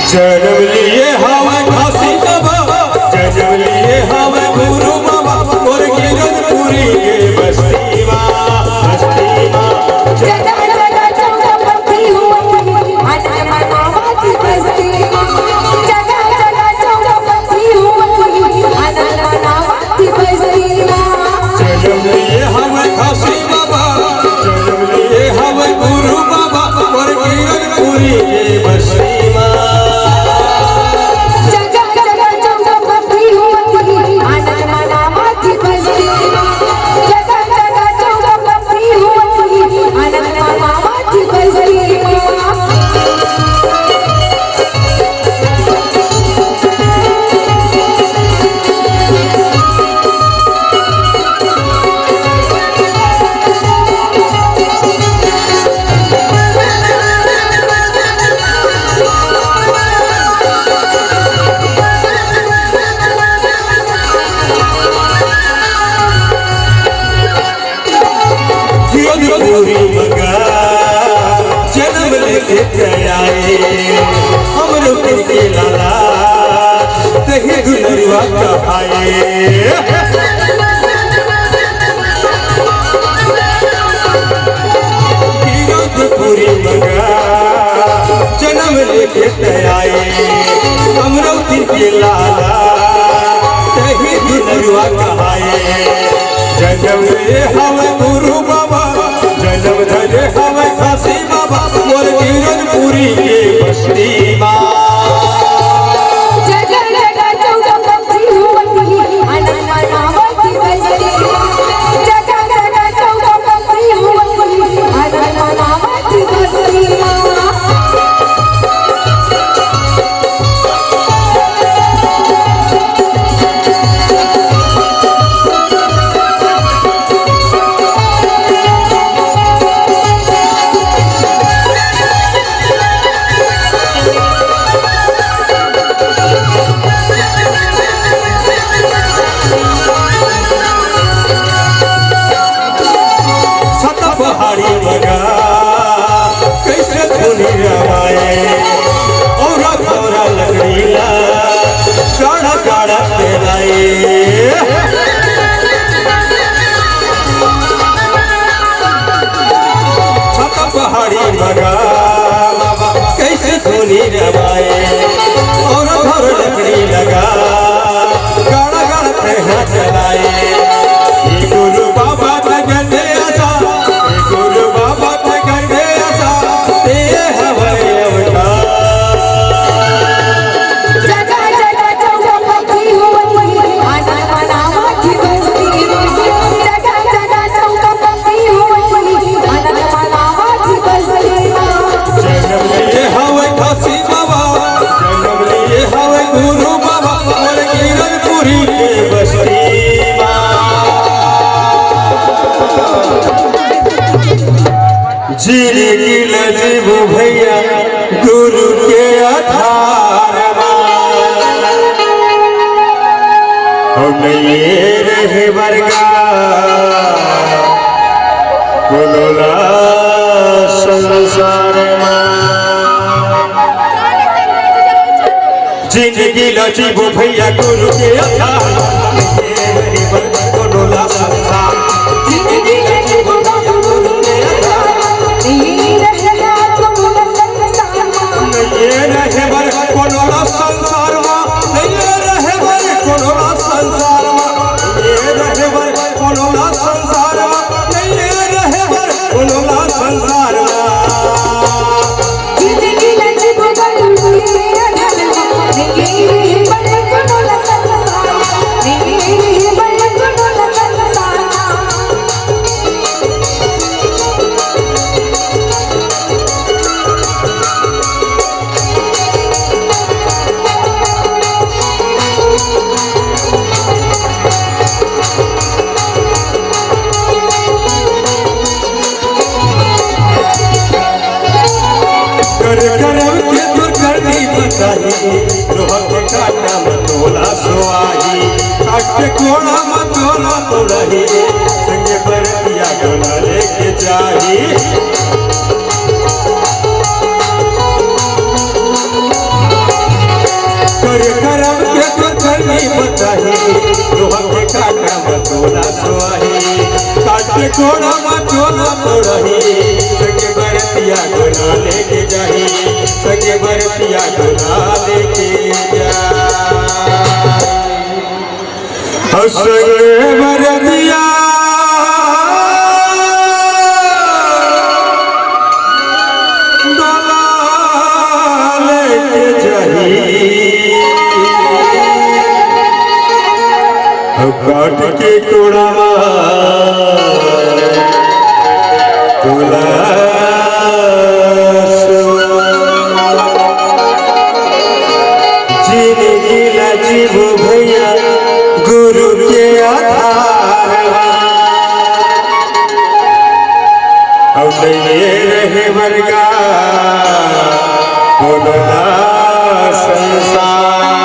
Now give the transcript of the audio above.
जन्म लिए हवा खासी बाबा, जन्म लिए हवा गुरु बाबा, और गिरद पूरी के बस्ती माँ, बस्ती माँ। जगह जगह चौका पत्ती हुई, आना मनावती बस्ती माँ। जगह जगह चौका पत्ती हुई, आना मनावती बस्ती माँ। जन्म लिए हवा खासी बाबा, जन्म लिए हवा गुरु बाबा, और गिरद पूरी के बस्ती माँ। जन्म लेके आए हम लोग के लाला दही दुलरुआ कहाए। पूरी मगा जन्म लेके आए हम लोग के लाला दही दुलरुआ कहाए। जन्म ले हमें गुरु बाबा, जन्म धरे हमें खासी बाबा, मोर गिरद पूरी के बस्ती माँ। जगह जगह चौका पत्ती हुई, आना मनावती बस्ती माँ। जगह जगह चौका पत्ती हुई, आना मनावती बस्ती माँ। पहाड़ी मगा कैसे धुनी रवाए और घोरा लकड़ीला गाढ़ा गाढ़ा फैलाए। छता पहाड़ी मगा कैसे धुनी रवाए और घोर लकड़ी लगा गाढ़ा गाढ़ा फैला चलाए। गुरु बाबा भगने आसा, गुरु बाबा भगने आसा, तेरे हवाई अवतार। जगह जगह चौका पत्ती हुई, आना मनावती बस्ती माँ। जगह जगह चौका पत्ती हुई, आना मनावती बस्ती माँ। जन्म लिए हवा खासी बाबा, जन्म लिए हवा गुरु बाबा, और गिरद पूरी के बस्ती माँ। जीने की लजीबू भैया गुरु के आधार हम ये रहे वर्गा कुलोला संसार जिंदगी लजीबू भैया गुरु के आधार ये रहे वर्गा कुलोला संसार। जिंदगी लजीबू भैया गुरु के आधार, ये रहे बर कोनोला संसार में, ये रहे बर कोनोला संसार में, ये रहे बर कोनोला संसार में, ये रहे बर कोनोला संसार में। जिंदगी लजीबू गुरु के आधार, ये रहे बर कोनोला संसार में, ये रहे बर कोनोला संसार में। लोहा के काटा मतोला सोआही, काट के कोड़ा मतोला तोड़ही, संगे पर दिया गला लेके जाही। सोना मचोला तोड़ही संगे बरतिया डोला लेके जाही संगे बरतिया डोला लेके जा संगे बरतिया डोला लेके जाही काट के कोड़ावा तुला जिंदगी ला जीवो भैया गुरु के आधार अब ये रहे वर्गा बोला संसार